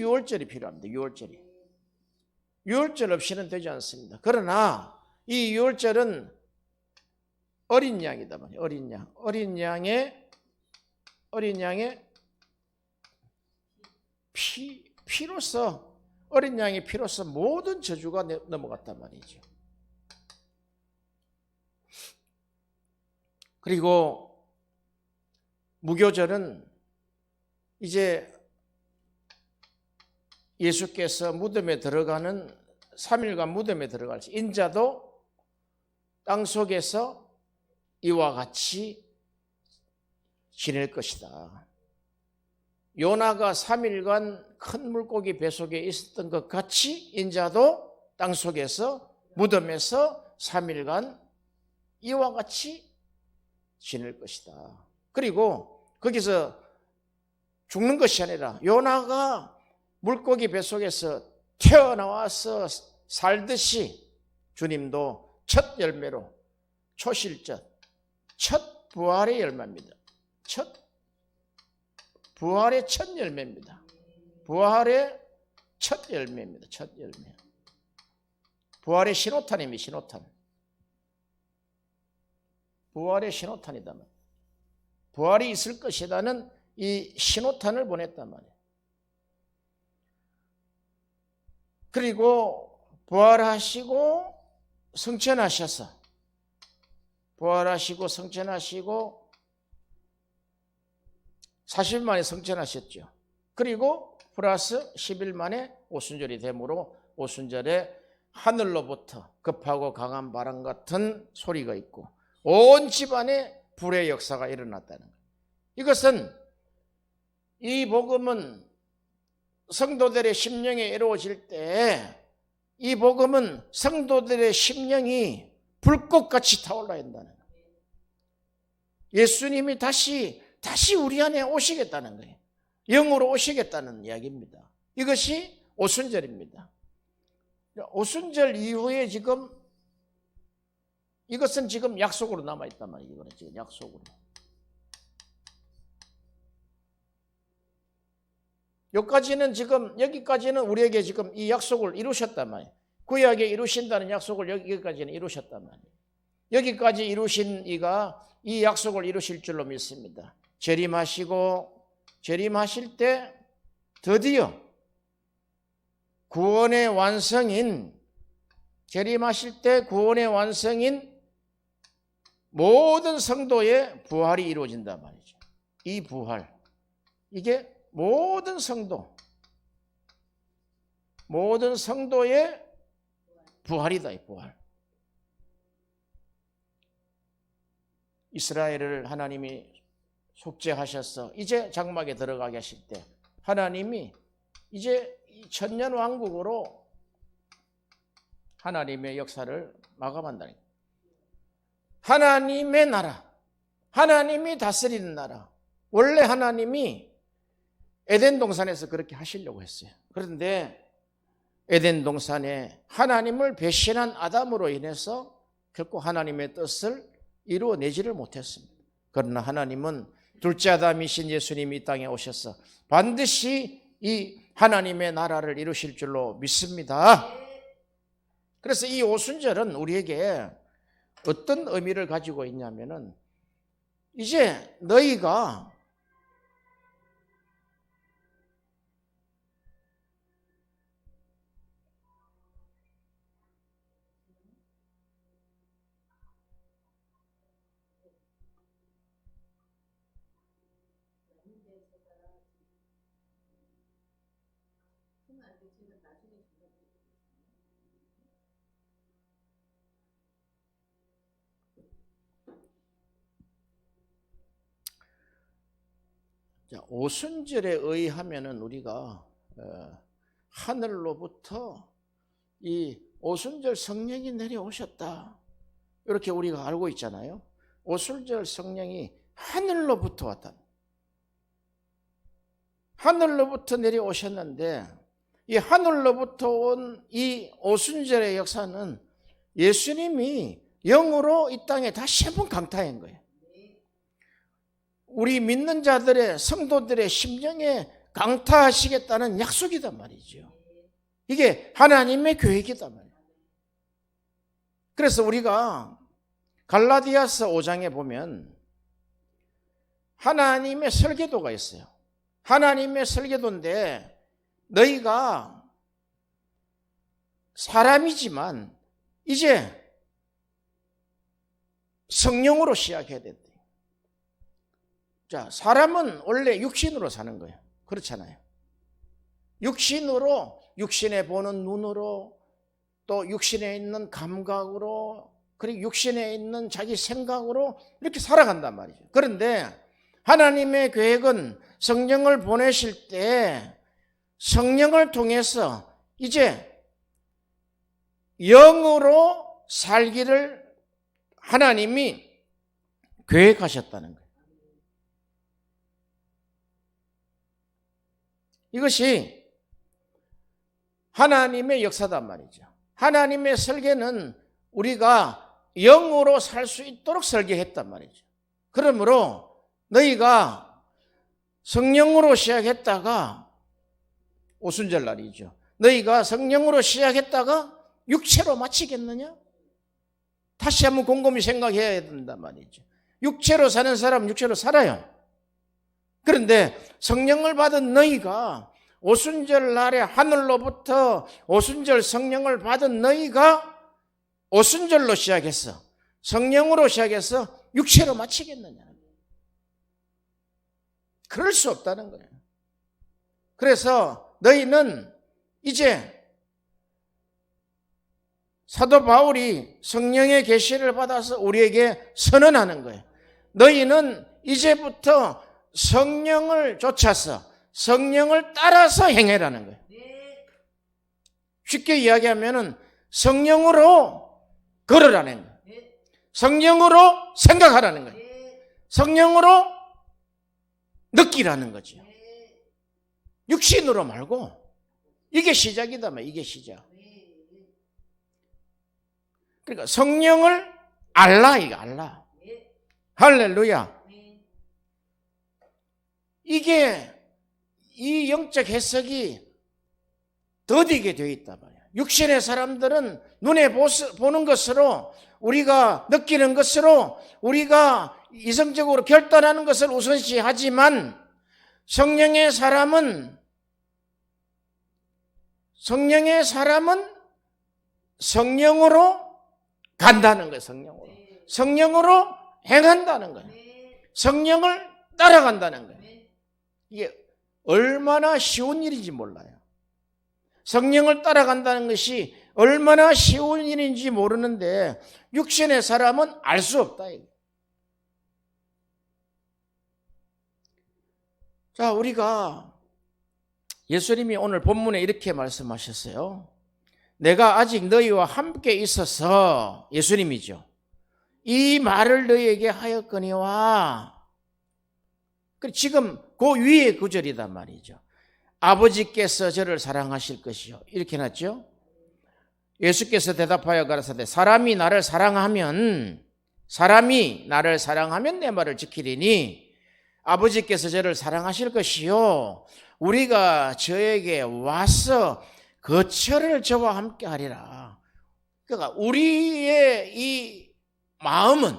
유월절이 필요합니다. 유월절 없이는 되지 않습니다. 그러나 이 유월절은 어린 양이다 말이에요. 어린 양의 피로서, 어린 양의 피로서 모든 저주가 넘어갔단 말이죠. 그리고 무교절은 이제 예수께서 무덤에 들어가는 3일간 무덤에 들어갈 때 인자도 땅속에서 이와 같이 지낼 것이다. 요나가 3일간 큰 물고기 뱃속에 있었던 것 같이 인자도 땅속에서 무덤에서 3일간 이와 같이 지낼 것이다. 그리고 거기서 죽는 것이 아니라 요나가 물고기 뱃속에서 태어나와서 살듯이 주님도 첫 열매로 초실절, 첫 부활의 열매입니다. 부활의 첫 열매입니다. 부활의 첫 열매입니다. 첫 열매. 부활의 신호탄입니다. 신호탄. 부활의 신호탄이다. 부활이 있을 것이라는 이 신호탄을 보냈단 말이에요. 그리고 부활하시고 성천하셔서 40일 만에 성천하셨죠. 그리고 플러스 10일 만에 오순절이 되므로 오순절에 하늘로부터 급하고 강한 바람 같은 소리가 있고 온 집안에 불의 역사가 일어났다는 거예요. 이것은, 이 복음은 성도들의 심령에 이루어질 때 이 복음은 성도들의 심령이 불꽃같이 타올라야 한다는 거예요. 예수님이 다시 우리 안에 오시겠다는 거예요. 영으로 오시겠다는 이야기입니다. 이것이 오순절입니다. 오순절 이후에 이것은 지금 약속으로 남아있단 말이에요. 이거는 지금 약속으로. 여기까지는 우리에게 지금 이 약속을 이루셨단 말이에요. 구약에 이루신다는 약속을 여기까지는 이루셨단 말이에요. 여기까지 이루신 이가 이 약속을 이루실 줄로 믿습니다. 재림하실 때 드디어 구원의 완성인, 재림하실 때 구원의 완성인 모든 성도의 부활이 이루어진단 말이죠. 이 부활, 이게 모든 성도의 부활이다. 이 부활. 이스라엘을 하나님이 속죄하셔서 이제 장막에 들어가게 하실 때 하나님이 이제 천년 왕국으로 하나님의 역사를 마감한다는 거예요. 하나님의 나라, 하나님이 다스리는 나라. 원래 하나님이 에덴 동산에서 그렇게 하시려고 했어요. 그런데 에덴 동산에 하나님을 배신한 아담으로 인해서 결코 하나님의 뜻을 이루어내지를 못했습니다. 그러나 하나님은 둘째 아담이신 예수님이 이 땅에 오셔서 반드시 이 하나님의 나라를 이루실 줄로 믿습니다. 그래서 이 오순절은 우리에게 어떤 의미를 가지고 있냐면은, 이제 너희가 오순절에 의하면은 우리가 하늘로부터 이 오순절 성령이 내려오셨다, 이렇게 우리가 알고 있잖아요. 오순절 성령이 하늘로부터 왔다. 하늘로부터 내려오셨는데, 이 하늘로부터 온 이 오순절의 역사는 예수님이 영으로 이 땅에 다시 한번 강타한 거예요. 우리 믿는 자들의, 성도들의 심령에 강타하시겠다는 약속이단 말이죠. 이게 하나님의 계획이단 말이에요. 그래서 우리가 갈라디아서 5장에 보면 하나님의 설계도가 있어요. 하나님의 설계도인데 너희가 사람이지만 이제 성령으로 시작해야 된다. 자, 사람은 원래 육신으로 사는 거예요. 그렇잖아요. 육신으로, 육신에 보는 눈으로, 또 육신에 있는 감각으로, 그리고 육신에 있는 자기 생각으로 이렇게 살아간단 말이죠. 그런데 하나님의 계획은 성령을 보내실 때 성령을 통해서 이제 영으로 살기를 하나님이 계획하셨다는 거예요. 이것이 하나님의 역사단 말이죠. 하나님의 설계는 우리가 영으로 살 수 있도록 설계했단 말이죠. 그러므로 너희가 성령으로 시작했다가 오순절 날이죠. 너희가 성령으로 시작했다가 육체로 마치겠느냐? 다시 한번 곰곰이 생각해야 된단 말이죠. 육체로 사는 사람은 육체로 살아요. 그런데 성령을 받은 너희가 오순절 날에 하늘로부터 오순절 성령을 받은 너희가 오순절로 시작했어. 성령으로 시작해서 육체로 마치겠느냐? 그럴 수 없다는 거예요. 그래서 너희는 이제 사도 바울이 성령의 계시를 받아서 우리에게 선언하는 거예요. 너희는 이제부터 성령을 쫓아서 성령을 따라서 행해라는 거예요. 쉽게 이야기하면 성령으로 걸으라는 거예요. 성령으로 생각하라는 거예요. 성령으로 느끼라는 거죠. 육신으로 말고 이게 시작이다 말 이게 시작. 그러니까 성령을 알라 이거 알라. 할렐루야. 이게 이 영적 해석이 더디게 되어 있단 말이야. 육신의 사람들은 눈에 보는 것으로 우리가 느끼는 것으로 우리가 이성적으로 결단하는 것을 우선시하지만 성령의 사람은 성령으로 간다는 거예요. 성령으로 행한다는 거예요. 성령을 따라간다는 거예요. 이게 얼마나 쉬운 일인지 몰라요. 성령을 따라간다는 것이 얼마나 쉬운 일인지 모르는데 육신의 사람은 알 수 없다. 자, 우리가 예수님이 오늘 본문에 이렇게 말씀하셨어요. 내가 아직 너희와 함께 있어서, 예수님이죠, 이 말을 너희에게 하였거니와. 지금 그 위의 구절이단 말이죠. 아버지께서 저를 사랑하실 것이요, 이렇게 해놨죠. 예수께서 대답하여 가라사대 사람이 나를 사랑하면 내 말을 지키리니 아버지께서 저를 사랑하실 것이요 우리가 저에게 와서 거처를 저와 함께 하리라. 그러니까 우리의 이 마음은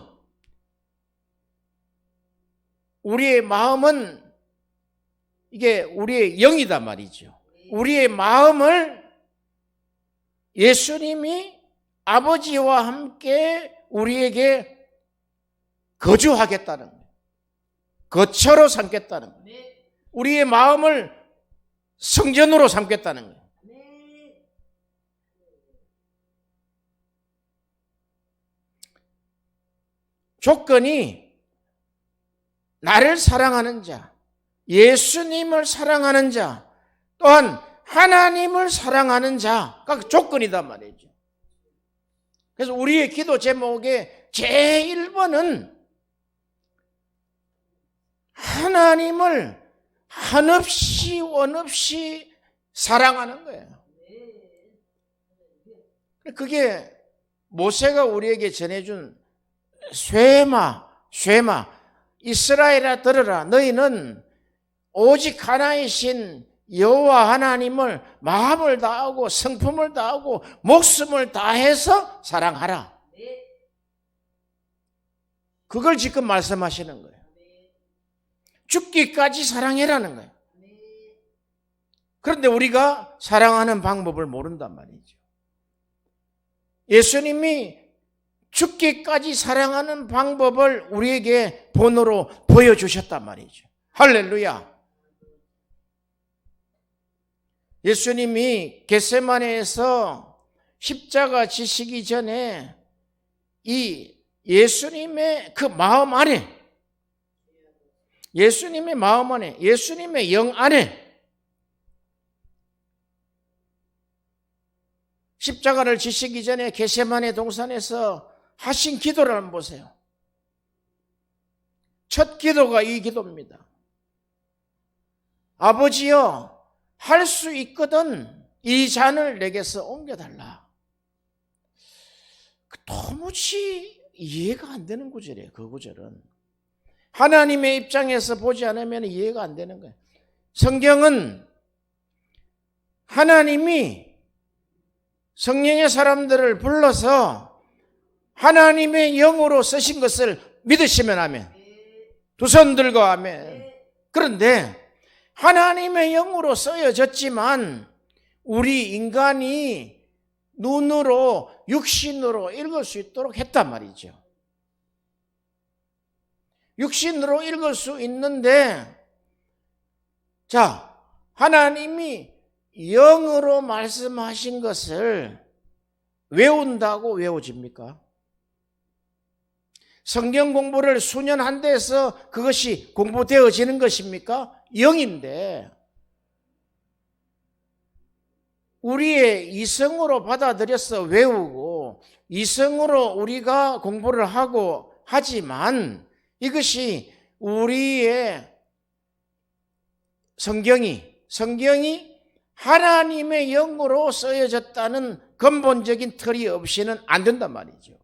이게 우리의 영이단 말이죠. 우리의 마음을 예수님이 아버지와 함께 우리에게 거주하겠다는 거예요. 거처로 삼겠다는 거예요. 우리의 마음을 성전으로 삼겠다는 거예요. 조건이 나를 사랑하는 자, 예수님을 사랑하는 자, 또한 하나님을 사랑하는 자가 조건이단 말이죠. 그래서 우리의 기도 제목의 제1번은 하나님을 한없이 원없이 사랑하는 거예요. 그게 모세가 우리에게 전해준 쉐마 이스라엘아 들으라. 너희는 오직 하나이신 여호와 하나님을 마음을 다하고 성품을 다하고 목숨을 다해서 사랑하라. 그걸 지금 말씀하시는 거예요. 죽기까지 사랑해라는 거예요. 그런데 우리가 사랑하는 방법을 모른단 말이죠. 예수님이 죽기까지 사랑하는 방법을 우리에게 본으로 보여주셨단 말이죠. 할렐루야. 예수님이 겟세마네에서 십자가 지시기 전에 이 예수님의 그 마음 안에, 예수님의 마음 안에, 예수님의 영 안에 십자가를 지시기 전에 겟세마네 동산에서 하신 기도를 한번 보세요. 첫 기도가 이 기도입니다. 아버지여, 할 수 있거든 이 잔을 내게서 옮겨달라. 도무지 이해가 안 되는 구절이에요. 그 구절은 하나님의 입장에서 보지 않으면 이해가 안 되는 거예요. 성경은 하나님이 성령의 사람들을 불러서 하나님의 영으로 쓰신 것을 믿으시면 아멘. 두 손 들고 아멘. 그런데 하나님의 영으로 쓰여졌지만 우리 인간이 눈으로 육신으로 읽을 수 있도록 했단 말이죠. 육신으로 읽을 수 있는데, 자, 하나님이 영으로 말씀하신 것을 외운다고 외워집니까? 성경 공부를 수년 한 데서 그것이 공부되어지는 것입니까? 영인데 우리의 이성으로 받아들여서 외우고 이성으로 우리가 공부를 하고 하지만 이것이 우리의 성경이 하나님의 영으로 쓰여졌다는 근본적인 틀이 없이는 안 된단 말이죠.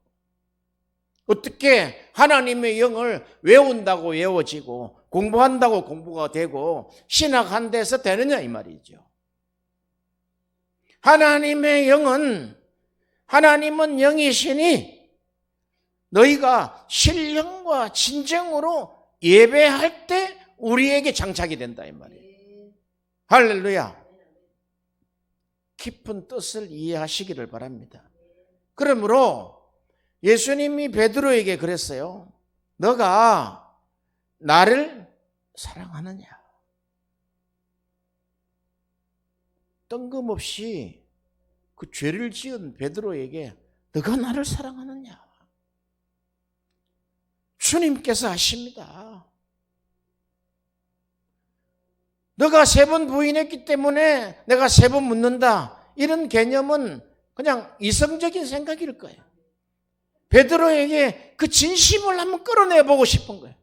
어떻게 하나님의 영을 외운다고 외워지고 공부한다고 공부가 되고 신학한 데서 되느냐 이 말이죠. 하나님의 영은, 하나님은 영이시니 너희가 신령과 진정으로 예배할 때 우리에게 장착이 된다 이 말이에요. 할렐루야. 깊은 뜻을 이해하시기를 바랍니다. 그러므로 예수님이 베드로에게 그랬어요. 너가 나를 사랑하느냐? 뜬금없이 그 죄를 지은 베드로에게 너가 나를 사랑하느냐? 주님께서 하십니다. 너가 3번 부인했기 때문에 내가 3번 묻는다. 이런 개념은 그냥 이성적인 생각일 거예요. 베드로에게 그 진심을 한번 끌어내보고 싶은 거예요.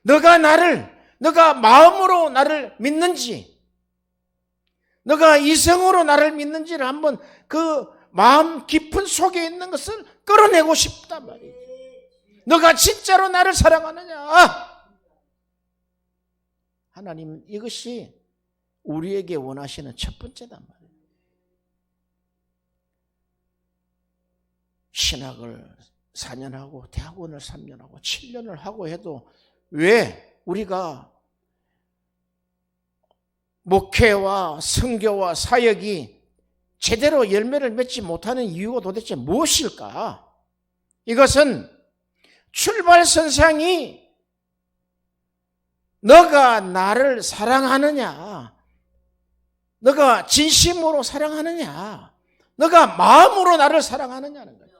너가 마음으로 나를 믿는지, 너가 이성으로 나를 믿는지를 한번 그 마음 깊은 속에 있는 것을 끌어내고 싶단 말이에요. 너가 진짜로 나를 사랑하느냐? 하나님, 이것이 우리에게 원하시는 첫 번째단 말이에요. 신학을 4년 하고 대학원을 3년 하고 7년을 하고 해도 왜 우리가 목회와 선교와 사역이 제대로 열매를 맺지 못하는 이유가 도대체 무엇일까? 이것은 출발선상이 너가 나를 사랑하느냐, 너가 진심으로 사랑하느냐, 너가 마음으로 나를 사랑하느냐는 거예요.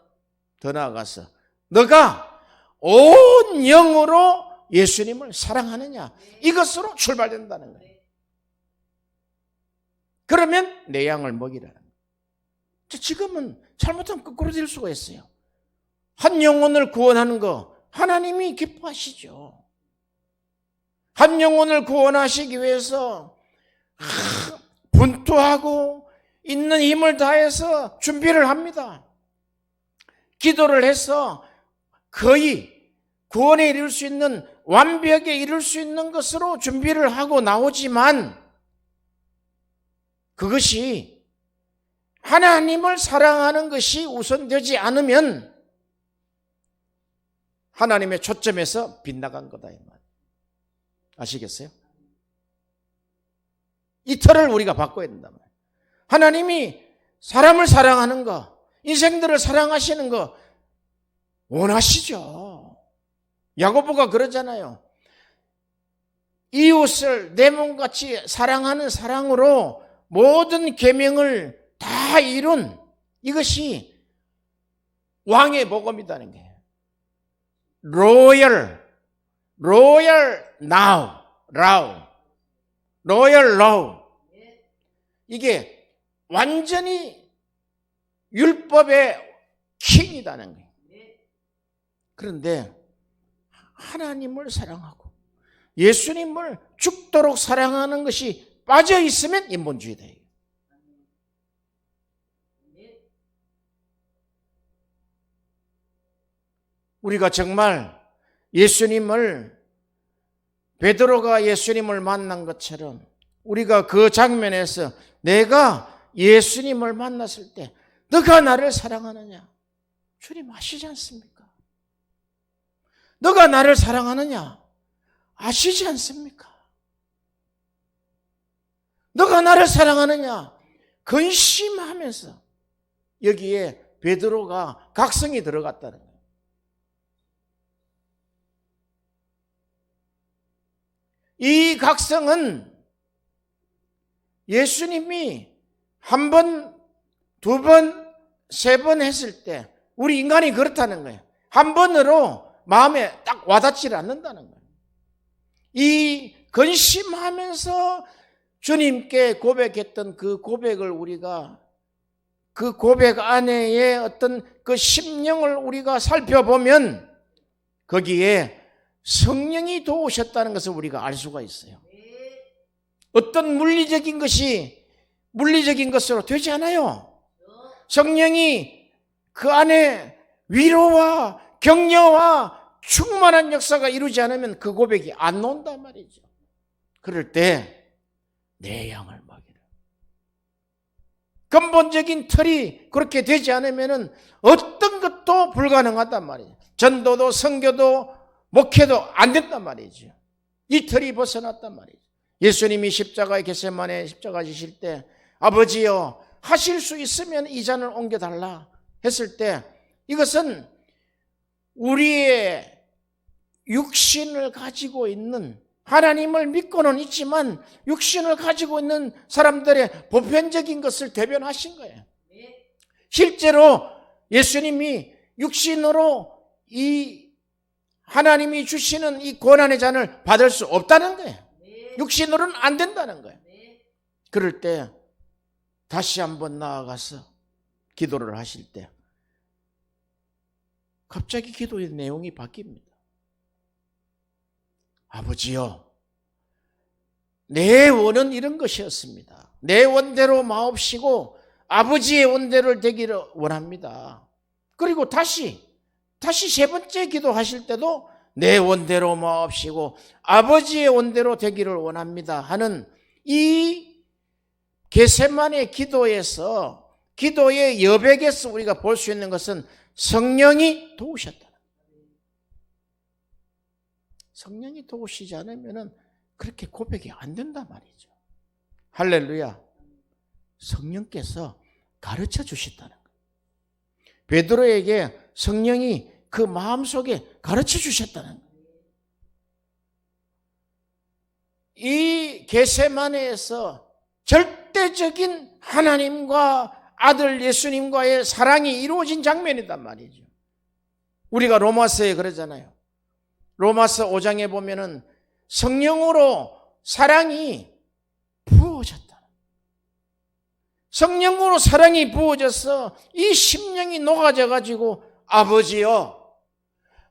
더 나아가서 너가 온 영으로 예수님을 사랑하느냐, 이것으로 출발된다는 거예요. 그러면 내 양을 먹이라는 거예요. 지금은 잘못하면 거꾸로 될 수가 있어요. 한 영혼을 구원하는 거 하나님이 기뻐하시죠. 한 영혼을 구원하시기 위해서 분투하고 있는 힘을 다해서 준비를 합니다. 기도를 해서 거의 구원에 이룰 수 있는 완벽에 이룰 수 있는 것으로 준비를 하고 나오지만 그것이 하나님을 사랑하는 것이 우선되지 않으면 하나님의 초점에서 빗나간 거다 이 말. 아시겠어요? 이 틀을 우리가 바꿔야 된단 말이에요. 하나님이 사람을 사랑하는 거, 인생들을 사랑하시는 거 원하시죠. 야고보가 그러잖아요. 이웃을 내 몸같이 사랑하는 사랑으로 모든 계명을 다 이룬 이것이 왕의 복음이라는 거예요. 로열 라우. 이게 완전히 율법의 킹이라는 거예요. 그런데 하나님을 사랑하고 예수님을 죽도록 사랑하는 것이 빠져 있으면 인본주의다. 우리가 정말 예수님을 베드로가 예수님을 만난 것처럼 우리가 그 장면에서 내가 예수님을 만났을 때 너가 나를 사랑하느냐? 주님 아시지 않습니까? 너가 나를 사랑하느냐? 아시지 않습니까? 너가 나를 사랑하느냐? 근심하면서 여기에 베드로가 각성이 들어갔다는 거예요. 이 각성은 예수님이 한 번, 두 번, 세 번 했을 때 우리 인간이 그렇다는 거예요. 한 번으로 마음에 딱 와닿지를 않는다는 거예요. 이 근심하면서 주님께 고백했던 그 고백을 우리가 그 고백 안에의 어떤 그 심령을 우리가 살펴보면 거기에 성령이 도우셨다는 것을 우리가 알 수가 있어요. 어떤 물리적인 것이 물리적인 것으로 되지 않아요. 성령이 그 안에 위로와 격려와 충만한 역사가 이루지 않으면 그 고백이 안 나온단 말이죠. 그럴 때 내 양을 먹이라. 근본적인 틀이 그렇게 되지 않으면 어떤 것도 불가능하단 말이에요. 전도도 선교도 목회도 안 된단 말이죠. 이 틀이 벗어났단 말이죠. 예수님이 십자가에 겟세마네 십자가 지실 때 아버지여 하실 수 있으면 이 잔을 옮겨달라 했을 때 이것은 우리의 육신을 가지고 있는 하나님을 믿고는 있지만 육신을 가지고 있는 사람들의 보편적인 것을 대변하신 거예요. 실제로 예수님이 육신으로 이 하나님이 주시는 이 고난의 잔을 받을 수 없다는 거예요. 육신으로는 안 된다는 거예요. 그럴 때 다시 한번 나아가서 기도를 하실 때 갑자기 기도의 내용이 바뀝니다. 아버지여, 내 원은 이런 것이었습니다. 내 원대로 마옵시고 아버지의 원대로 되기를 원합니다. 그리고 다시 세 번째 기도하실 때도 내 원대로 마옵시고 아버지의 원대로 되기를 원합니다 하는 이 겟세마네 기도에서 기도의 여백에서 우리가 볼 수 있는 것은 성령이 도우셨다. 성령이 도우시지 않으면 그렇게 고백이 안 된단 말이죠. 할렐루야. 성령께서 가르쳐 주셨다는 거예요. 베드로에게 성령이 그 마음속에 가르쳐 주셨다는 거예요. 이 겟세마네에서 절대적인 하나님과 아들 예수님과의 사랑이 이루어진 장면이란 말이죠. 우리가 로마서에 그러잖아요. 로마서 5장에 보면은 성령으로 사랑이 부어졌다. 성령으로 사랑이 부어져서 이 심령이 녹아져 가지고 아버지여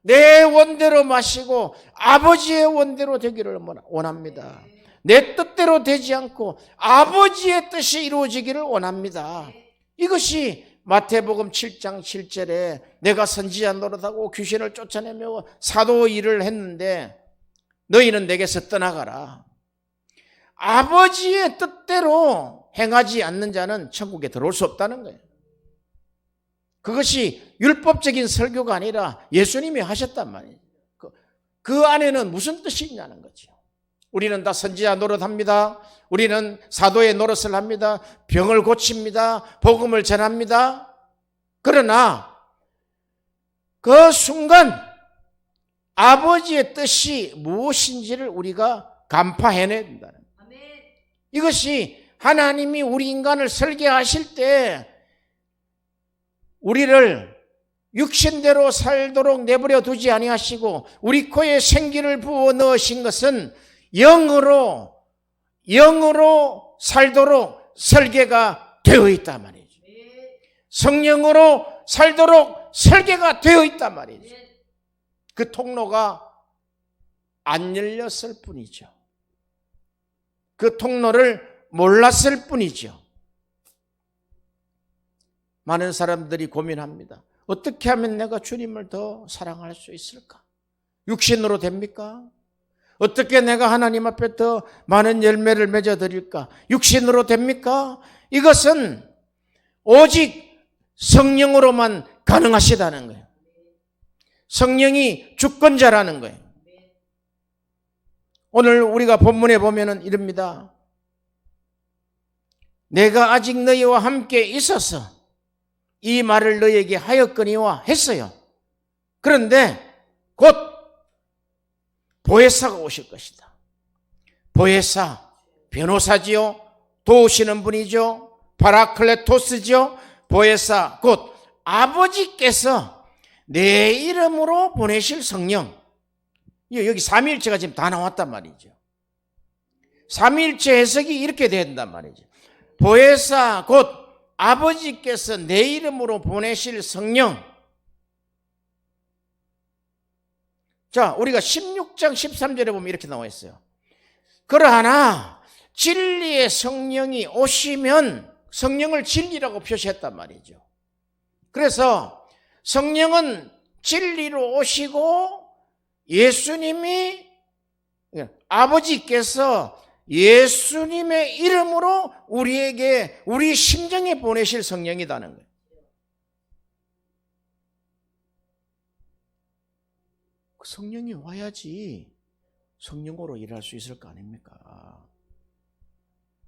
내 원대로 마시고 아버지의 원대로 되기를 원합니다. 내 뜻대로 되지 않고 아버지의 뜻이 이루어지기를 원합니다. 이것이 마태복음 7장 7절에 내가 선지자 노릇하고 귀신을 쫓아내며 사도 일을 했는데 너희는 내게서 떠나가라. 아버지의 뜻대로 행하지 않는 자는 천국에 들어올 수 없다는 거예요. 그것이 율법적인 설교가 아니라 예수님이 하셨단 말이에요. 그 안에는 무슨 뜻이 있냐는 거죠. 우리는 다 선지자 노릇합니다. 우리는 사도의 노릇을 합니다. 병을 고칩니다. 복음을 전합니다. 그러나 그 순간 아버지의 뜻이 무엇인지를 우리가 간파해내야 된다는 거예요. 이것이 하나님이 우리 인간을 설계하실 때 우리를 육신대로 살도록 내버려 두지 아니하시고 우리 코에 생기를 부어 넣으신 것은 영으로 살도록 설계가 되어 있단 말이죠. 성령으로 살도록 설계가 되어 있단 말이죠. 그 통로가 안 열렸을 뿐이죠. 그 통로를 몰랐을 뿐이죠. 많은 사람들이 고민합니다. 어떻게 하면 내가 주님을 더 사랑할 수 있을까? 육신으로 됩니까? 어떻게 내가 하나님 앞에 더 많은 열매를 맺어드릴까? 육신으로 됩니까? 이것은 오직 성령으로만 가능하시다는 거예요. 성령이 주권자라는 거예요. 오늘 우리가 본문에 보면은 이럽니다. 내가 아직 너희와 함께 있어서 이 말을 너희에게 하였거니와 했어요. 그런데 곧 보혜사가 오실 것이다. 보혜사, 변호사지요. 도우시는 분이죠. 파라클레토스죠. 보혜사, 곧 아버지께서 내 이름으로 보내실 성령. 여기 삼위일체가 지금 다 나왔단 말이죠. 삼위일체 해석이 이렇게 된단 말이죠. 보혜사, 곧 아버지께서 내 이름으로 보내실 성령. 자, 우리가 16장 13절에 보면 이렇게 나와 있어요. 그러나 진리의 성령이 오시면, 성령을 진리라고 표시했단 말이죠. 그래서 성령은 진리로 오시고 예수님이, 아버지께서 예수님의 이름으로 우리에게, 우리 심정에 보내실 성령이라는 거예요. 성령이 와야지 성령으로 일할 수 있을 거 아닙니까?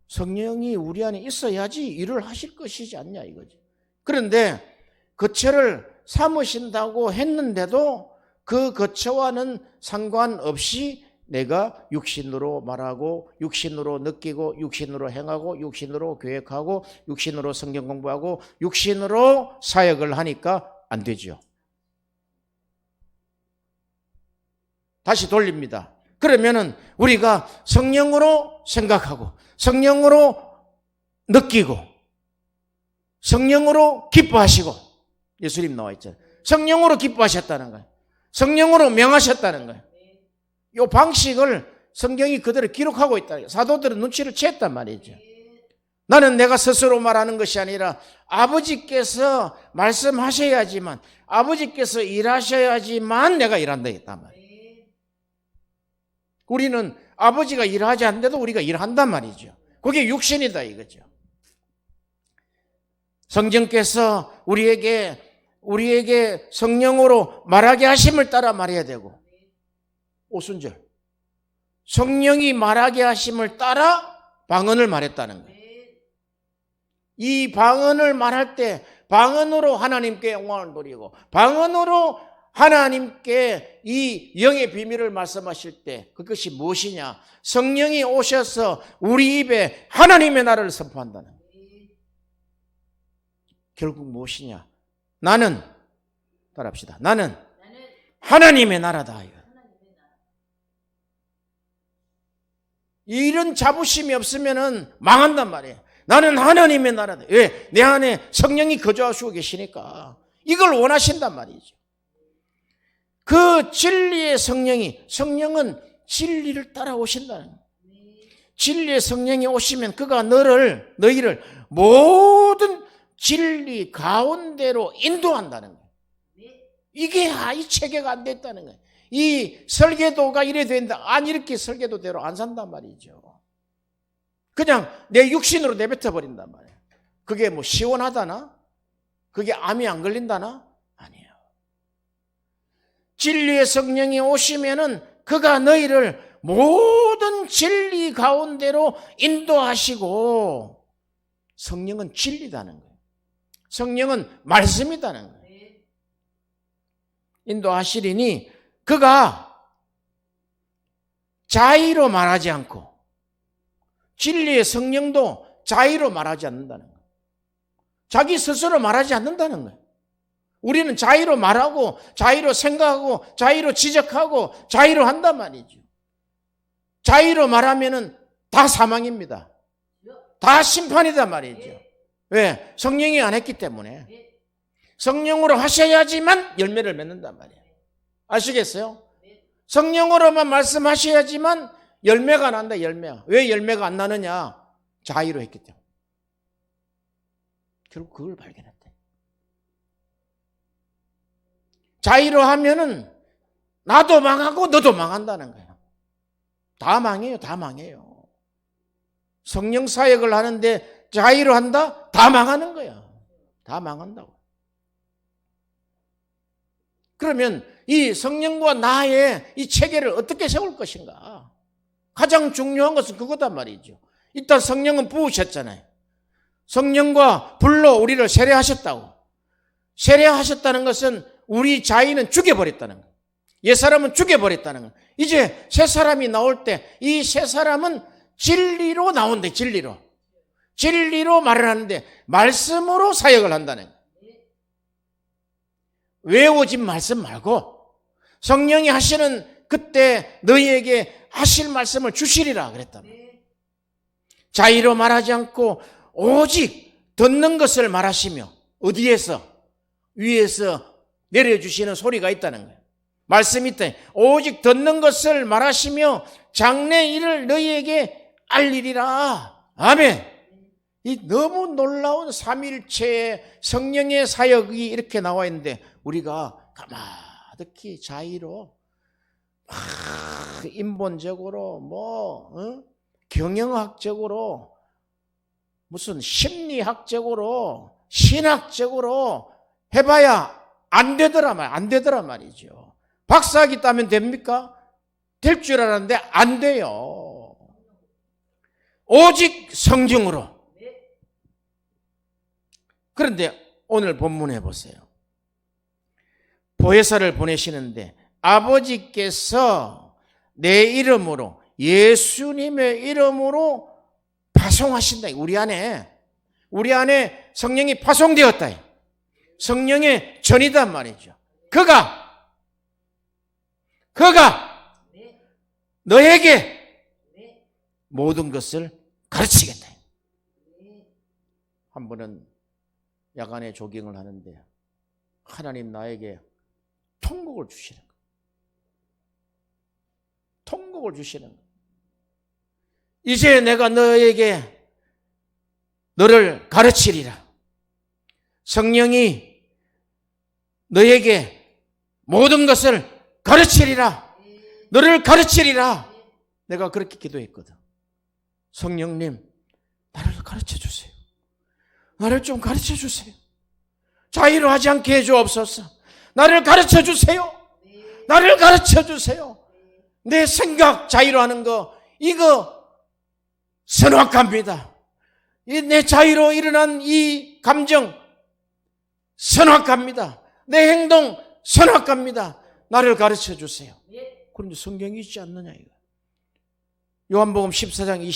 성령이 우리 안에 있어야지 일을 하실 것이지 않냐 이거지. 그런데 거처를 삼으신다고 했는데도 그 거처와는 상관없이 내가 육신으로 말하고 육신으로 느끼고 육신으로 행하고 육신으로 계획하고 육신으로 성경 공부하고 육신으로 사역을 하니까 안 되죠. 다시 돌립니다. 그러면은 우리가 성령으로 생각하고 성령으로 느끼고 성령으로 기뻐하시고, 예수님 나와 있잖아요. 성령으로 기뻐하셨다는 거예요. 성령으로 명하셨다는 거예요. 이 방식을 성경이 그대로 기록하고 있다. 사도들은 눈치를 챘단 말이죠. 나는 내가 스스로 말하는 것이 아니라 아버지께서 말씀하셔야지만, 아버지께서 일하셔야지만 내가 일한다 했단 말이에요. 우리는 아버지가 일하지 않는데도 우리가 일한단 말이죠. 그게 육신이다 이거죠. 성령께서 우리에게 성령으로 말하게 하심을 따라 말해야 되고, 오순절 성령이 말하게 하심을 따라 방언을 말했다는 거예요. 이 방언을 말할 때 방언으로 하나님께 영광을 돌리고 방언으로 하나님께 이 영의 비밀을 말씀하실 때 그것이 무엇이냐? 성령이 오셔서 우리 입에 하나님의 나라를 선포한다는 거예요. 결국 무엇이냐? 나는, 따라합시다. 나는 하나님의 나라다. 이런 자부심이 없으면 망한단 말이에요. 나는 하나님의 나라다. 왜? 내 안에 성령이 거주하시고 계시니까. 이걸 원하신단 말이죠. 그 진리의 성령은 진리를 따라오신다는 거예요. 진리의 성령이 오시면 그가 너희를 모든 진리 가운데로 인도한다는 거예요. 이게 이 체계가 안 됐다는 거예요. 이 설계도가 이래 된다. 안 이렇게 설계도대로 안 산단 말이죠. 그냥 내 육신으로 내뱉어 버린단 말이에요. 그게 뭐 시원하다나? 그게 암이 안 걸린다나? 아니에요. 진리의 성령이 오시면은 그가 너희를 모든 진리 가운데로 인도하시고, 성령은 진리다는 거예요. 성령은 말씀이다는 거예요. 인도하시리니 그가 자의로 말하지 않고, 진리의 성령도 자의로 말하지 않는다는 거예요. 자기 스스로 말하지 않는다는 거예요. 우리는 자의로 말하고 자의로 생각하고 자의로 지적하고 자의로 한단 말이죠. 자의로 말하면은 다 사망입니다. 다 심판이단 말이죠. 왜? 성령이 안 했기 때문에. 성령으로 하셔야지만 열매를 맺는단 말이에요. 아시겠어요? 성령으로만 말씀하셔야지만 열매가 난다. 열매가. 왜 열매가 안 나느냐? 자의로 했기 때문에. 결국 그걸 발견했대. 자의로 하면은 나도 망하고 너도 망한다는 거예요. 다 망해요. 다 망해요. 성령 사역을 하는데 자의로 한다? 다 망하는 거야. 다 망한다고. 그러면 이 성령과 나의 이 체계를 어떻게 세울 것인가? 가장 중요한 것은 그거단 말이죠. 일단 성령은 부으셨잖아요. 성령과 불로 우리를 세례하셨다고. 세례하셨다는 것은 우리 자의는 죽여버렸다는 거예요. 옛사람은 죽여버렸다는 거예요. 이제 새 사람이 나올 때 이 새 사람은 진리로 나온대. 진리로. 진리로 말을 하는데 말씀으로 사역을 한다는 거예요. 외워진 말씀 말고 성령이 하시는 그때 너희에게 하실 말씀을 주시리라 그랬단 말이에요. 자의로 말하지 않고 오직 듣는 것을 말하시며, 어디에서? 위에서 내려주시는 소리가 있다는 거예요. 말씀이 있다. 오직 듣는 것을 말하시며 장래 일을 너희에게 알리리라. 아멘. 이 너무 놀라운 삼일체의 성령의 사역이 이렇게 나와 있는데 우리가 가마득히 자의로 인본적으로 경영학적으로 무슨 심리학적으로 신학적으로 해봐야 안 되더라 말이죠. 박사학위 따면 됩니까? 될 줄 알았는데 안 돼요. 오직 성령으로. 그런데 오늘 본문에 보세요. 보혜사를 보내시는데 아버지께서 내 이름으로, 예수님의 이름으로 파송하신다. 우리 안에 성령이 파송되었다. 성령의 전이단 말이죠. 그가 너에게 모든 것을 가르치겠다. 한 번은 야간에 조깅을 하는데 하나님 나에게 통곡을 주시는 거예요. 통곡을 주시는 거예요. 이제 내가 너에게 너를 가르치리라. 성령이 너에게 모든 것을 가르치리라. 너를 가르치리라. 내가 그렇게 기도했거든. 성령님, 나를 가르쳐 주세요. 나를 좀 가르쳐 주세요. 자의로 하지 않게 해주옵소서. 나를 가르쳐 주세요. 나를 가르쳐 주세요. 내 생각 자의로 하는 거, 이거 선악합니다. 내 자의로 일어난 이 감정 선악합니다. 내 행동 선악합니다. 나를 가르쳐 주세요. 그런데 성경이 있지 않느냐 이거. 요한복음 14장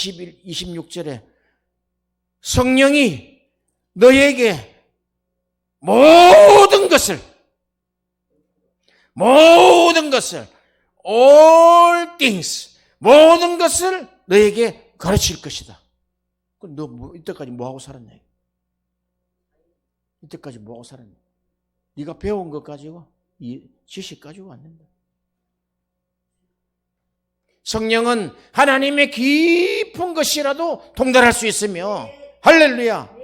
26절에 성령이 너에게 모든 것을 all things 모든 것을 너에게 가르칠 것이다. 그럼 너 이때까지 뭐하고 살았냐? 이때까지 뭐하고 살았냐? 네가 배운 것 가지고 이 지식 가지고 왔는데. 성령은 하나님의 깊은 것이라도 통달할 수 있으며, 할렐루야.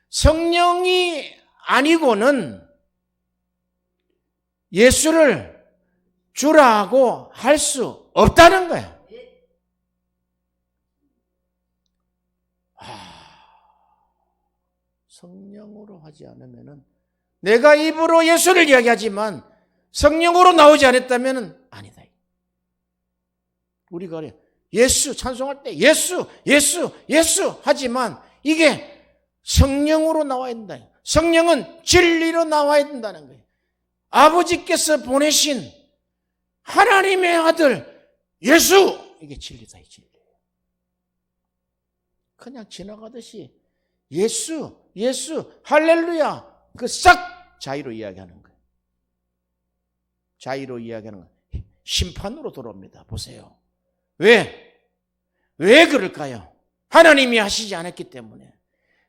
성령이 아니고는 예수를 주라고 할 수 없다는 거예요. 성령으로 하지 않으면은, 내가 입으로 예수를 이야기하지만 성령으로 나오지 않았다면 아니다. 우리가 예수 찬송할 때 예수 하지만 이게 성령으로 나와야 된다. 성령은 진리로 나와야 된다는 거예요. 아버지께서 보내신 하나님의 아들 예수, 이게 진리다. 이 진리. 그냥 지나가듯이 예수 할렐루야, 그 싹 자의로 이야기하는 거예요. 자의로 이야기하는 거예요. 심판으로 돌아옵니다. 보세요. 왜 그럴까요? 하나님이 하시지 않았기 때문에.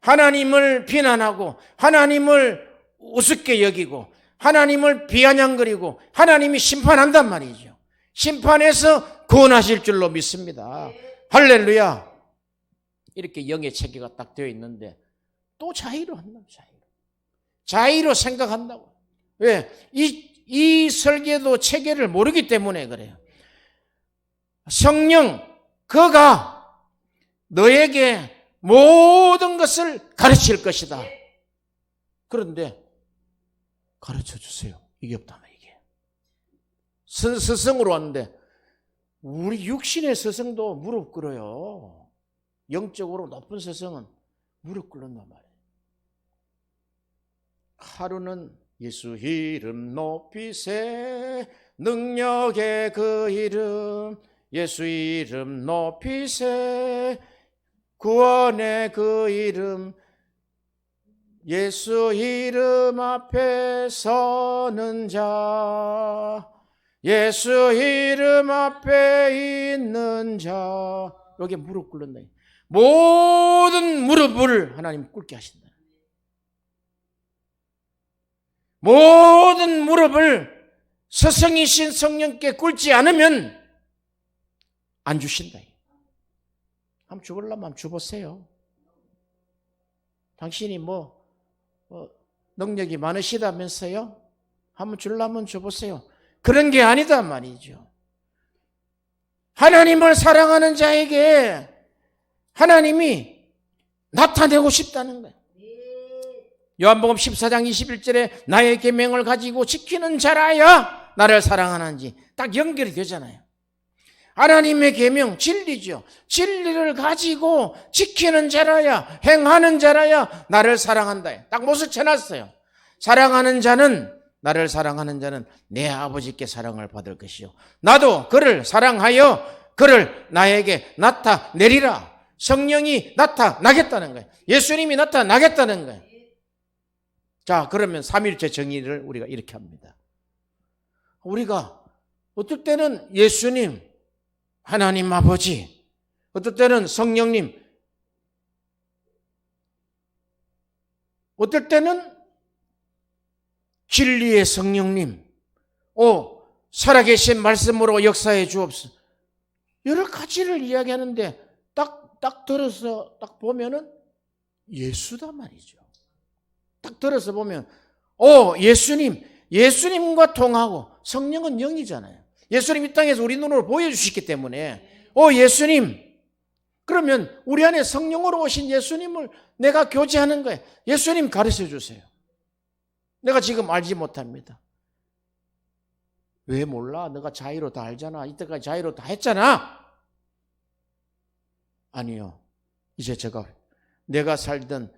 하나님을 비난하고 하나님을 우습게 여기고 하나님을 비아냥거리고 하나님이 심판한단 말이죠. 심판해서 구원하실 줄로 믿습니다. 할렐루야. 이렇게 영의 체계가 딱 되어 있는데 또 자의로 한다고. 자의로 생각한다고. 왜? 이 설계도 체계를 모르기 때문에 그래요. 성령, 그가 너에게 모든 것을 가르칠 것이다. 그런데 가르쳐 주세요. 이게 없다면 이게. 스승으로 왔는데 우리 육신의 스승도 무릎 꿇어요. 영적으로 높은 스승은 무릎 꿇는단 말이에요. 하루는 예수 이름 높이세, 능력의 그 이름, 예수 이름 높이세, 구원의 그 이름, 예수 이름 앞에 서는 자, 예수 이름 앞에 있는 자, 여기 무릎 꿇는다. 모든 무릎을 하나님 꿇게 하신다. 모든 무릎을 스승이신 성령께 꿇지 않으면 안 주신다. 한번 줘보려면 한번 줘보세요. 당신이 능력이 많으시다면서요? 한번 주려면 줘보세요. 그런 게 아니다 말이죠. 하나님을 사랑하는 자에게 하나님이 나타내고 싶다는 거예요. 요한복음 14장 21절에 나의 계명을 가지고 지키는 자라야 나를 사랑하는지 딱 연결이 되잖아요. 하나님의 계명, 진리죠. 진리를 가지고 지키는 자라야, 행하는 자라야 나를 사랑한다. 딱 못을 쳐놨어요. 나를 사랑하는 자는 내 아버지께 사랑을 받을 것이요, 나도 그를 사랑하여 그를 나에게 나타내리라. 성령이 나타나겠다는 거예요. 예수님이 나타나겠다는 거예요. 자, 그러면 삼일체 정의를 우리가 이렇게 합니다. 우리가 어떨 때는 예수님, 하나님 아버지, 어떨 때는 성령님, 어떨 때는 진리의 성령님, 살아계신 말씀으로 역사해 주옵소서. 여러 가지를 이야기하는데 딱 들어서 딱 보면은 예수다 말이죠. 딱 들어서 보면 예수님과 통하고, 성령은 영이잖아요. 예수님 이 땅에서 우리 눈으로 보여주시기 때문에 예수님, 그러면 우리 안에 성령으로 오신 예수님을 내가 교제하는 거예요. 예수님 가르쳐 주세요. 내가 지금 알지 못합니다. 왜 몰라? 너가 자의로 다 알잖아. 이때까지 자의로 다 했잖아. 아니요. 이제 내가 살던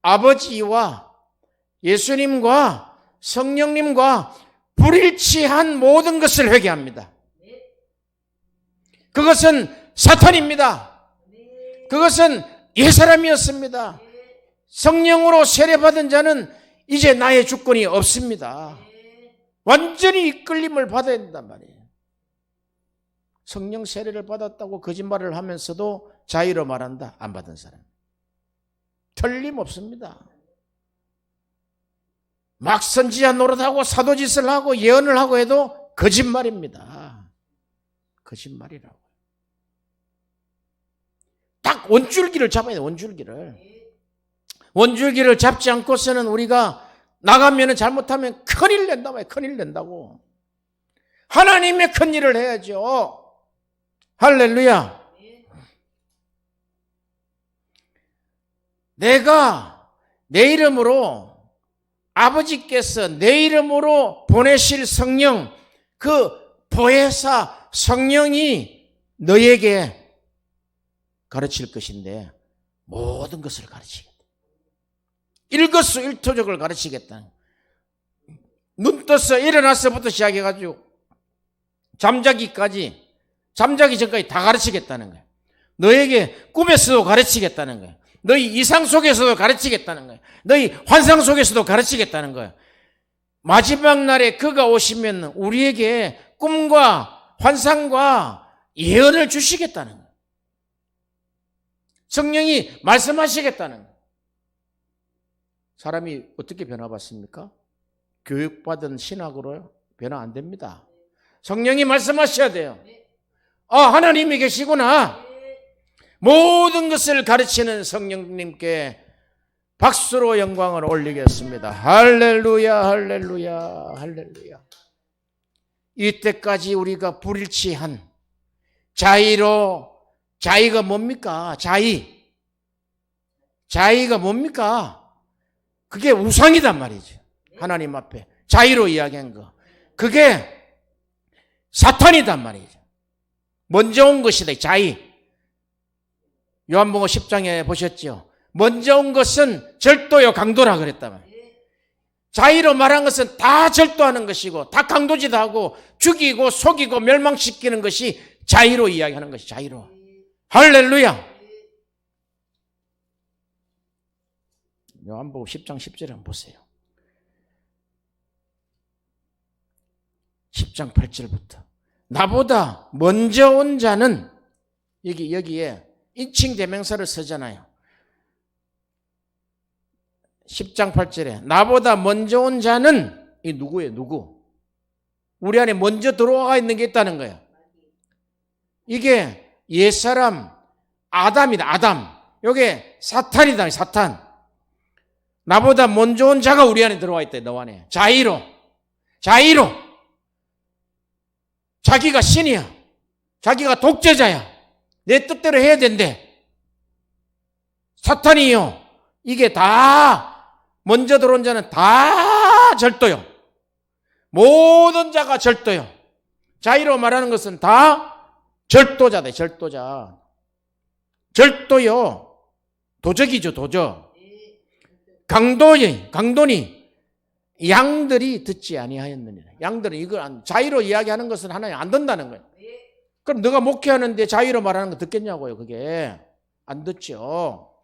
아버지와 예수님과 성령님과 불일치한 모든 것을 회개합니다. 그것은 사탄입니다. 그것은 옛사람이었습니다. 성령으로 세례받은 자는 이제 나의 주권이 없습니다. 완전히 이끌림을 받아야 된단 말이에요. 성령 세례를 받았다고 거짓말을 하면서도 자의로 말한다. 안 받은 사람. 틀림없습니다. 막 선지자 노릇하고 사도짓을 하고 예언을 하고 해도 거짓말입니다. 거짓말이라고. 딱 원줄기를 잡아야 돼. 원줄기를 잡지 않고서는 우리가 나가면 잘못하면 큰일 낸다고. 큰일 낸다고. 하나님의 큰 일을 해야죠. 할렐루야. 내가 내 이름으로, 아버지께서 내 이름으로 보내실 성령, 그 보혜사 성령이 너에게 가르칠 것인데 모든 것을 가르치겠다. 일거수일투족을 가르치겠다. 눈 떠서 일어나서부터 시작해가지고 잠자기 전까지 다 가르치겠다는 거예요. 너에게 꿈에서도 가르치겠다는 거예요. 너희 이상 속에서도 가르치겠다는 거예요. 너희 환상 속에서도 가르치겠다는 거예요. 마지막 날에 그가 오시면 우리에게 꿈과 환상과 예언을 주시겠다는 거예요. 성령이 말씀하시겠다는 거예요. 사람이 어떻게 변화받습니까? 교육받은 신학으로요? 변화 안 됩니다. 성령이 말씀하셔야 돼요. 하나님이 계시구나. 모든 것을 가르치는 성령님께 박수로 영광을 올리겠습니다. 할렐루야, 할렐루야, 할렐루야. 이때까지 우리가 불일치한 자의가 뭡니까? 자의가 뭡니까? 그게 우상이단 말이죠. 하나님 앞에 자의로 이야기한 거. 그게 사탄이단 말이죠. 먼저 온 것이다, 자의. 요한복음 10장에 보셨죠? 먼저 온 것은 절도요, 강도라 그랬단 말이에요. 자의로 말한 것은 다 절도하는 것이고 다 강도짓 하고 죽이고 속이고 멸망시키는 것이 자의로 이야기하는 것이 자의로. 할렐루야. 요한복음 10장 10절에 한번 보세요. 10장 8절부터 나보다 먼저 온 자는, 여기에 인칭 대명사를 쓰잖아요. 10장 8절에 나보다 먼저 온 자는, 이 누구예요? 누구? 우리 안에 먼저 들어와 있는 게 있다는 거예요. 이게 옛사람 아담이다. 아담. 이게 사탄이다. 사탄. 나보다 먼저 온 자가 우리 안에 들어와 있대. 너 안에. 자의로. 자기가 신이야. 자기가 독재자야. 내 뜻대로 해야 된대. 사탄이요. 이게 다 먼저 들어온 자는 다 절도요. 모든 자가 절도요. 자의로 말하는 것은 다 절도자다. 절도요. 도적이죠. 도적. 강도니 양들이 듣지 아니하였느니라. 양들은 이걸 자의로 이야기하는 것은 하나님 안 듣는다는 거예요. 그럼 너가 목회하는데 자의로 말하는 거 듣겠냐고요. 그게 안 듣죠.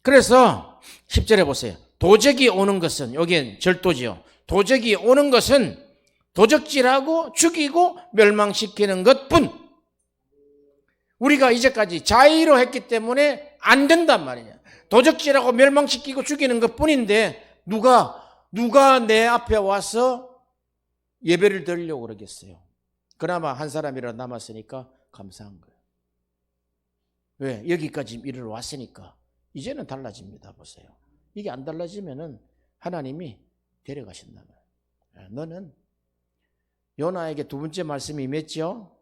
그래서 10절에 보세요. 도적이 오는 것은, 여기엔 절도지요. 도적이 오는 것은 도적질하고 죽이고 멸망시키는 것뿐. 우리가 이제까지 자의로 했기 때문에 안 된단 말이냐. 도적질하고 멸망시키고 죽이는 것뿐인데 누가 내 앞에 와서 예배를 드리려고 그러겠어요. 그나마 한 사람이라도 남았으니까 감사한 거예요. 왜? 여기까지 이르러 왔으니까. 이제는 달라집니다. 보세요. 이게 안 달라지면은 하나님이 데려가신다 말이에요. 너는 요나에게 두 번째 말씀이 임했죠?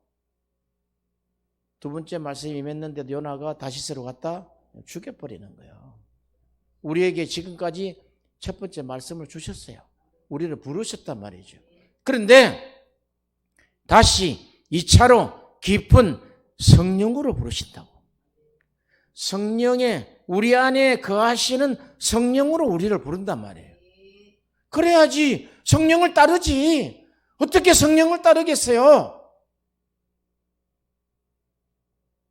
두 번째 말씀이 임했는데도 요나가 다시스로 갔다 죽여버리는 거예요. 우리에게 지금까지 첫 번째 말씀을 주셨어요. 우리를 부르셨단 말이죠. 그런데 다시 2차로 깊은 성령으로 부르신다고. 성령의 우리 안에 거하시는 성령으로 우리를 부른단 말이에요. 그래야지 성령을 따르지. 어떻게 성령을 따르겠어요?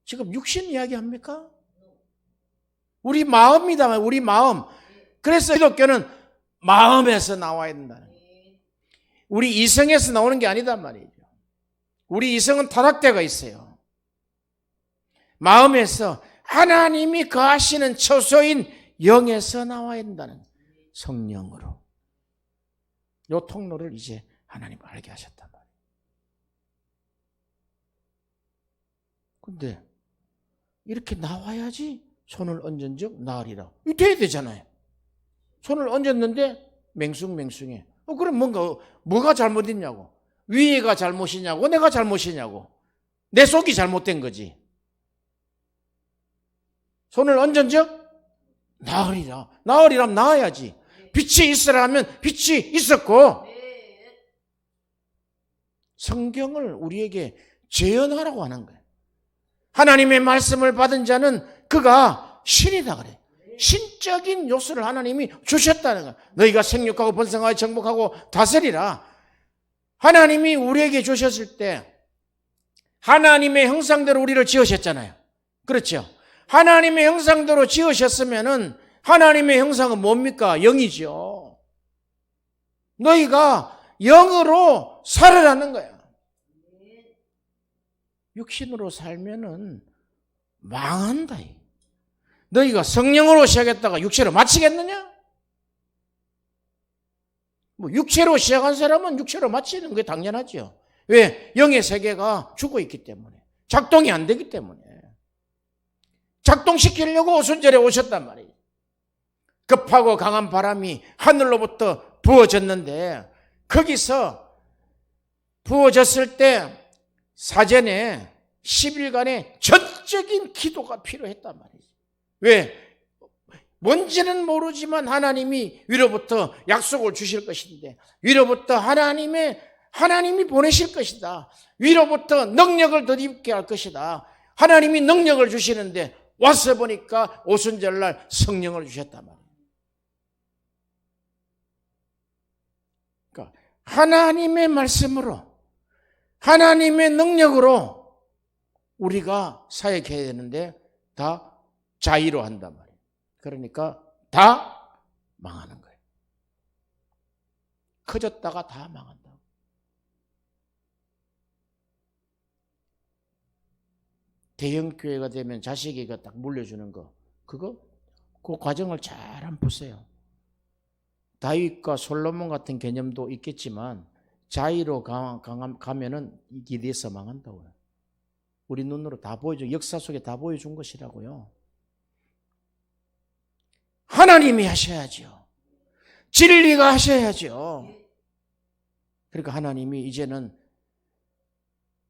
지금 육신 이야기합니까? 우리 마음이다. 우리 마음. 그래서 기독교는 마음에서 나와야 된다는 거예요. 우리 이성에서 나오는 게 아니단 말이죠. 우리 이성은 타락대가 있어요. 마음에서 하나님이 거하시는 처소인 영에서 나와야 된다는 거예요. 성령으로. 이 통로를 이제 하나님 알게 하셨단 말이에요. 근데 이렇게 나와야지 손을 얹은 적 나으리라. 이거 돼야 되잖아요. 손을 얹었는데 맹숭맹숭해. 그럼 뭐가 잘못했냐고. 위에가 잘못이냐고, 내가 잘못이냐고. 내 속이 잘못된 거지. 손을 얹은 적 나으리라. 나으리라면 나아야지. 빛이 있으라면 빛이 있었고, 성경을 우리에게 재현하라고 하는 거예요. 하나님의 말씀을 받은 자는 그가 신이다 그래. 신적인 요소를 하나님이 주셨다는 거야. 너희가 생육하고 번성하여 정복하고 다스리라. 하나님이 우리에게 주셨을 때 하나님의 형상대로 우리를 지으셨잖아요. 그렇죠? 하나님의 형상대로 지으셨으면은 하나님의 형상은 뭡니까? 영이죠. 너희가 영으로 살으라는 거야. 육신으로 살면은 망한다. 너희가 성령으로 시작했다가 육체로 마치겠느냐? 육체로 시작한 사람은 육체로 마치는 게 당연하죠. 왜? 영의 세계가 죽어 있기 때문에. 작동이 안 되기 때문에. 작동시키려고 오순절에 오셨단 말이에요. 급하고 강한 바람이 하늘로부터 부어졌는데 거기서 부어졌을 때 사전에 10일간의 전적인 기도가 필요했단 말이죠. 왜? 뭔지는 모르지만 하나님이 위로부터 약속을 주실 것인데 위로부터 하나님이 보내실 것이다. 위로부터 능력을 덧입게 할 것이다. 하나님이 능력을 주시는데 와서 보니까 오순절날 성령을 주셨단 말이에요. 그러니까 하나님의 말씀으로 하나님의 능력으로 우리가 사역해야 되는데 다 자의로 한단 말이에요. 그러니까 다 망하는 거예요. 커졌다가 다 망한다. 대형교회가 되면 자식에게 딱 물려주는 거, 그 과정을 잘 한번 보세요. 다윗과 솔로몬 같은 개념도 있겠지만 자의로 가면은 이게 돼서 망한다고요. 우리 눈으로 다 보여줘. 역사 속에 다 보여준 것이라고요. 하나님이 하셔야죠. 진리가 하셔야죠. 그러니까 하나님이 이제는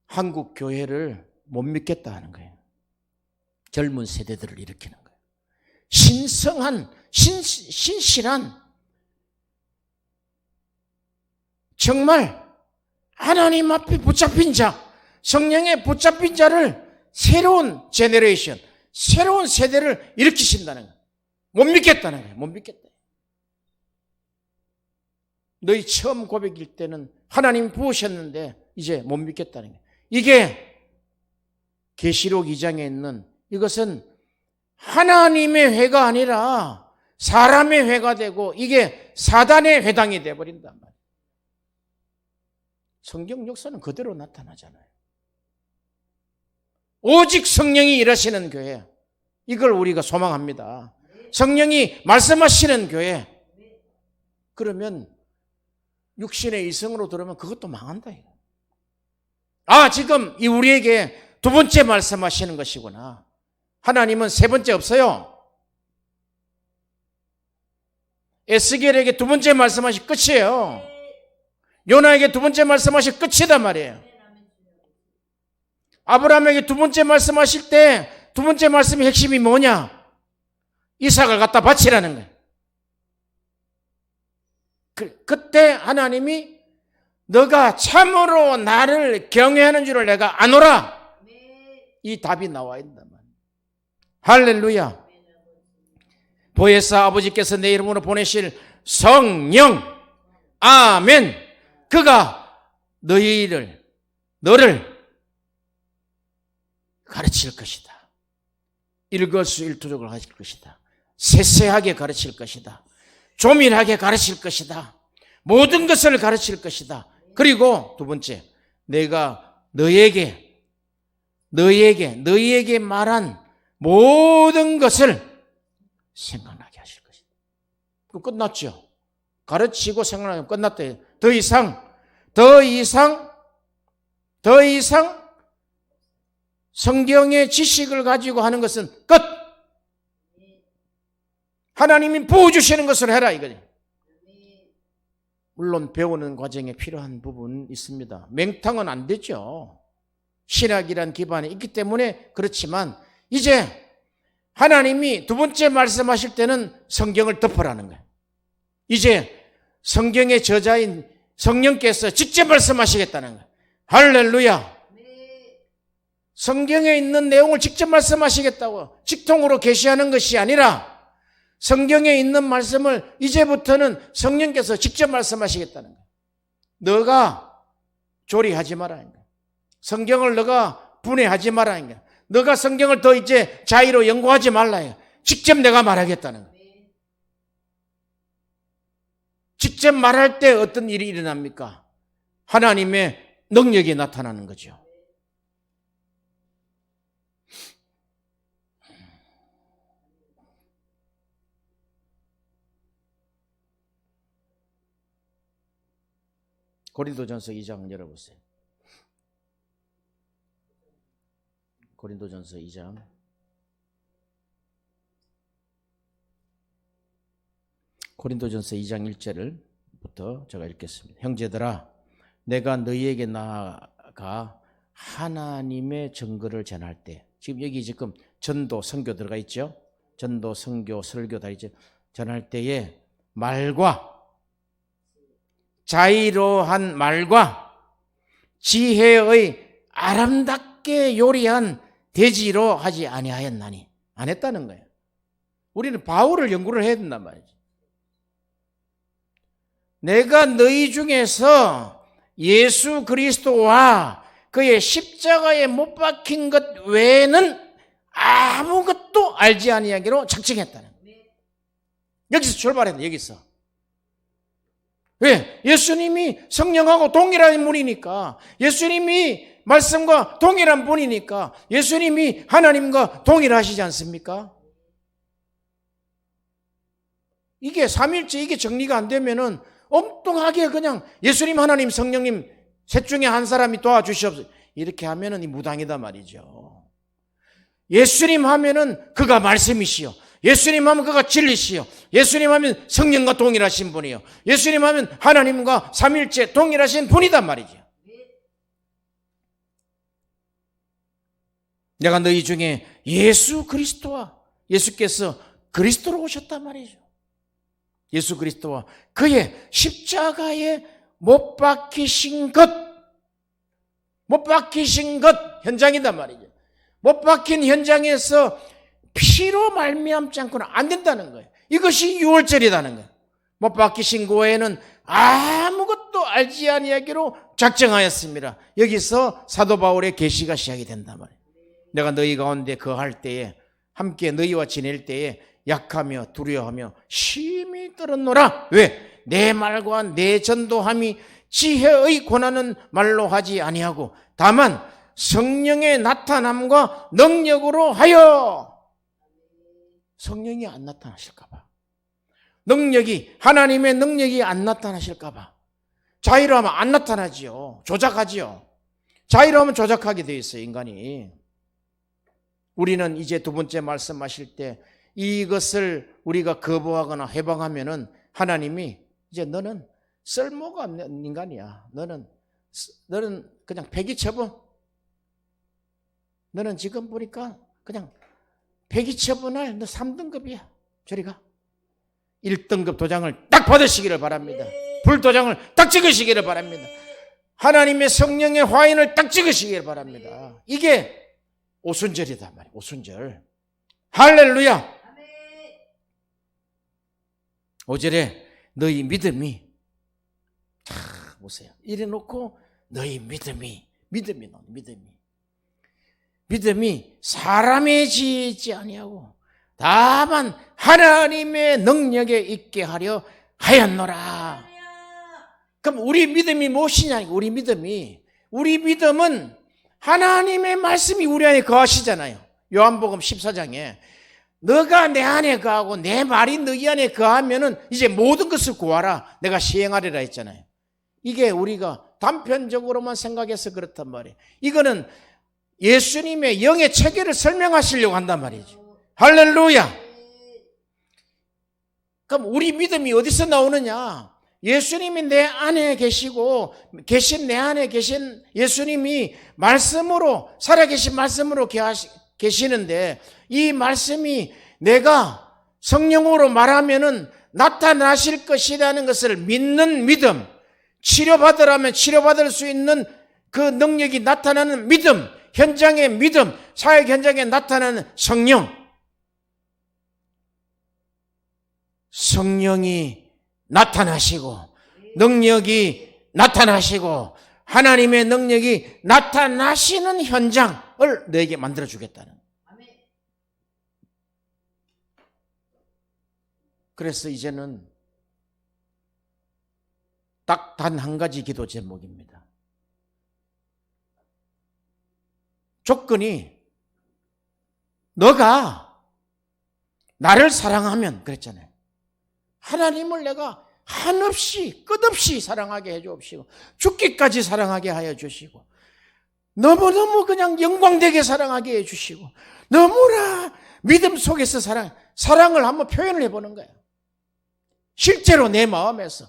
한국 교회를 못 믿겠다 하는 거예요. 젊은 세대들을 일으키는 거예요. 신성한, 신실한, 정말 하나님 앞에 붙잡힌 자, 성령에 붙잡힌 자를 새로운 제너레이션, 새로운 세대를 일으키신다는 거예요. 못 믿겠다는 거예요. 못 믿겠다. 너희 처음 고백일 때는 하나님 부으셨는데 이제 못 믿겠다는 거예요. 이게 계시록 2장에 있는 이것은 하나님의 회가 아니라 사람의 회가 되고 이게 사단의 회당이 되어버린단 말이에요. 성경 역사는 그대로 나타나잖아요. 오직 성령이 일하시는 교회, 이걸 우리가 소망합니다. 성령이 말씀하시는 교회. 그러면 육신의 이성으로 들으면 그것도 망한다. 지금 이 우리에게 두 번째 말씀하시는 것이구나. 하나님은 세 번째 없어요. 에스겔에게 두 번째 말씀하시 끝이에요. 요나에게 두 번째 말씀하시 끝이단 말이에요. 아브라함에게 두 번째 말씀하실 때 두 번째 말씀의 핵심이 뭐냐? 이삭을 갖다 바치라는 거예요. 그때 하나님이 너가 참으로 나를 경외하는 줄을 내가 아노라. 이 답이 나와 있단 말이에요. 할렐루야. 보혜사 아버지께서 내 이름으로 보내실 성령, 아멘. 그가 너를 가르칠 것이다. 일거수일투족을 하실 것이다. 세세하게 가르칠 것이다. 조밀하게 가르칠 것이다. 모든 것을 가르칠 것이다. 그리고 두 번째, 내가 너희에게 말한 모든 것을 생각나게 하실 것이다. 그거 끝났죠. 가르치고 생각나게 끝났다. 더 이상 성경의 지식을 가지고 하는 것은 끝. 하나님이 부어주시는 것을 해라 이거지. 물론 배우는 과정에 필요한 부분은 있습니다. 맹탕은 안 되죠. 신학이란 기반이 있기 때문에 그렇지만 이제 하나님이 두 번째 말씀하실 때는 성경을 덮으라는 거예요. 이제 성경의 저자인 성령께서 직접 말씀하시겠다는 거예요. 할렐루야. 성경에 있는 내용을 직접 말씀하시겠다고 직통으로 계시하는 것이 아니라 성경에 있는 말씀을 이제부터는 성령께서 직접 말씀하시겠다는 거예요. 너가 조리하지 마라. 성경을 너가 분해하지 마라. 너가 성경을 더 이제 자의로 연구하지 말라. 직접 내가 말하겠다는 거예요. 직접 말할 때 어떤 일이 일어납니까? 하나님의 능력이 나타나는 거죠. 고린도전서 2장 열어보세요. 고린도전서 2장. 고린도전서 2장 1절부터 제가 읽겠습니다. 형제들아, 내가 너희에게 나아가 하나님의 증거를 전할 때, 지금 여기 지금 전도, 선교 들어가 있죠? 전도, 선교, 설교 다 있죠? 전할 때에 말과 자의로한 말과 지혜의 아름답게 요리한 대지로 하지 아니하였나니. 안 했다는 거예요. 우리는 바울을 연구를 해야 된단 말이죠. 내가 너희 중에서 예수 그리스도와 그의 십자가에 못 박힌 것 외에는 아무것도 알지 아니하기로 작정했다는 거예요. 여기서 출발했다. 여기서. 왜? 예수님이 성령하고 동일한 분이니까, 예수님이 말씀과 동일한 분이니까, 예수님이 하나님과 동일하시지 않습니까? 이게 삼일째 이게 정리가 안 되면은 엉뚱하게 그냥 예수님, 하나님, 성령님 셋 중에 한 사람이 도와주시옵소서 이렇게 하면은 이 무당이다 말이죠. 예수님 하면은 그가 말씀이시요, 예수님 하면 그가 진리시요, 예수님 하면 성령과 동일하신 분이요, 예수님 하면 하나님과 삼일째 동일하신 분이단 말이죠. 내가 너희 중에 예수 그리스도와, 예수께서 그리스도로 오셨단 말이죠. 예수 그리스도와 그의 십자가에 못 박히신 것 현장이단 말이죠. 못 박힌 현장에서 피로 말미암지 않고는 안 된다는 거예요. 이것이 유월절이라는 거예요. 못 박히신 그 외에는 아무것도 알지 아니하기로 작정하였습니다. 여기서 사도 바울의 계시가 시작이 된단 말이에요. 내가 너희 가운데 거할 때에, 함께 너희와 지낼 때에 약하며 두려워하며 심히 떨었노라. 왜? 내 말과 내 전도함이 지혜의 권하는 말로 하지 아니하고 다만 성령의 나타남과 능력으로 하여. 성령이 안 나타나실까 봐, 능력이, 하나님의 능력이 안 나타나실까 봐. 자의로 하면 안 나타나지요. 조작하지요. 자의로 하면 조작하게 돼 있어요, 인간이. 우리는 이제 두 번째 말씀하실 때 이것을 우리가 거부하거나 해방하면은 하나님이 이제 너는 쓸모가 없는 인간이야. 너는 그냥 폐기 처분. 너는 지금 보니까 그냥 폐기 처분할 너 3등급이야. 저리 가. 1등급 도장을 딱 받으시기를 바랍니다. 불도장을 딱 찍으시기를 바랍니다. 하나님의 성령의 화인을 딱 찍으시기를 바랍니다. 이게 오순절이다 말이야. 오순절. 할렐루야. 5절에 너희 믿음이, 보세요. 이래 놓고 너희 믿음이 사람의 지혜에 있지 아니하고 다만 하나님의 능력에 있게 하려 하였노라. 그럼 우리 믿음이 무엇이냐? 우리 믿음은 하나님의 말씀이 우리 안에 거하시잖아요. 요한복음 14장에 너가 내 안에 거하고 내 말이 너희 안에 거하면은 이제 모든 것을 구하라, 내가 시행하리라 했잖아요. 이게 우리가 단편적으로만 생각해서 그렇단 말이에요. 이거는 예수님의 영의 체계를 설명하시려고 한단 말이죠. 할렐루야. 그럼 우리 믿음이 어디서 나오느냐? 예수님이 내 안에 계시고 계신 내 안에 계신 예수님이 말씀으로 살아계신 말씀으로 계시는데 이 말씀이 내가 성령으로 말하면은 나타나실 것이라는 것을 믿는 믿음, 치료받으라면 치료받을 수 있는 그 능력이 나타나는 믿음, 현장의 믿음, 사역 현장에 나타나는 성령. 성령이 나타나시고 능력이 나타나시고 하나님의 능력이 나타나시는 현장을 너에게 만들어주겠다는. 그래서 이제는 딱 단 한 가지 기도 제목입니다. 조건이 너가 나를 사랑하면 그랬잖아요. 하나님을 내가 한없이 끝없이 사랑하게 해주옵시고 죽기까지 사랑하게 하여 주시고 너무너무 그냥 영광되게 사랑하게 해주시고 너무나 믿음 속에서 사랑을 한번 표현을 해보는 거예요. 실제로 내 마음에서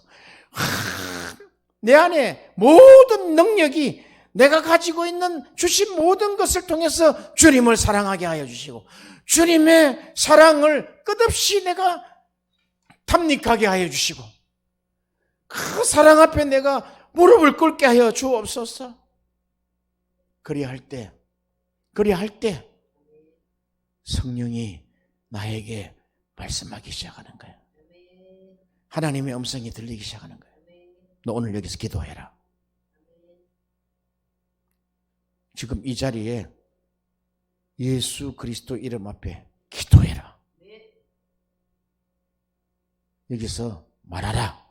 내 안에 모든 능력이 내가 가지고 있는 주신 모든 것을 통해서 주님을 사랑하게 하여 주시고 주님의 사랑을 끝없이 내가 탐닉하게 하여 주시고 그 사랑 앞에 내가 무릎을 꿇게 하여 주옵소서. 그리할 때 성령이 나에게 말씀하기 시작하는 거예요. 하나님의 음성이 들리기 시작하는 거예요. 너 오늘 여기서 기도해라. 지금 이 자리에 예수 그리스도 이름 앞에 기도해라. 여기서 말하라.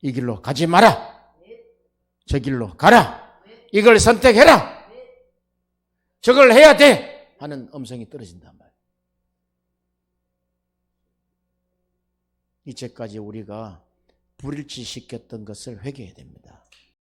이 길로 가지 마라. 저 길로 가라. 이걸 선택해라. 저걸 해야 돼. 하는 음성이 떨어진단 말이에요. 이제까지 우리가 불일치시켰던 것을 회개해야 됩니다.